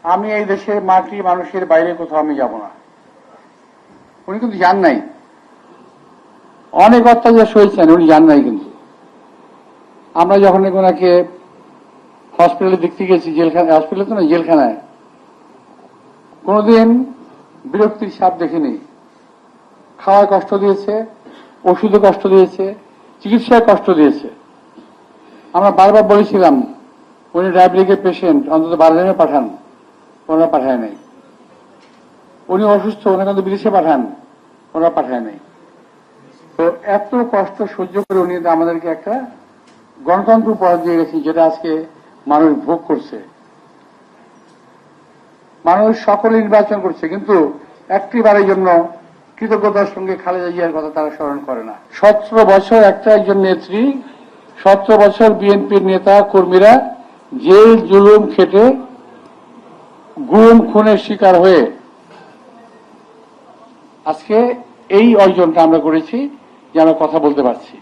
আমি এই দেশের মাটি মানুষের বাইরে কোথাও আমি যাব না। উনি কিন্তু যান নাই, অনেক অত্যাচার সয়েছেন, উনি যান নাই। কিন্তু আমরা যখন ওনাকে হসপিটালে দেখতে গেছি, জেলখানা, হসপিটালে তো না, জেলখানায়, কোনোদিন বিরক্তির ছাপ দেখিনি। খাওয়ায় কষ্ট দিয়েছে, ওষুধে কষ্ট দিয়েছে, চিকিৎসায় কষ্ট দিয়েছে। আমরা বারবার বলেছিলাম উনি ডায়াবেটিকের পেশেন্ট, অন্তত বারজনে পাঠান, ওনারা পাঠায় নাই। উনি অসুস্থ, ওনারা কিন্তু বিদেশে পাঠান, ওনারা পাঠায় নাই। তো এত কষ্ট সহ্য করে উনি আমাদেরকে একটা গণতন্ত্র উপহার দিয়ে গেছেন, যেটা আজকে মানুষ ভোগ করছে। মানুষ সকলে নির্বাচন করছে, কিন্তু একটি বারের জন্য কৃতজ্ঞতার সঙ্গে খালেদা জিয়ার কথা তারা স্মরণ করে না। 17 বছর একজন নেত্রী, 17 বছর বিএনপির নেতা কর্মীরা জেল জুলুম খেটে গুম খুনের শিকার হয়ে আজকে এই অর্জনটা আমরা করেছি যে আমরা কথা বলতে পারছি।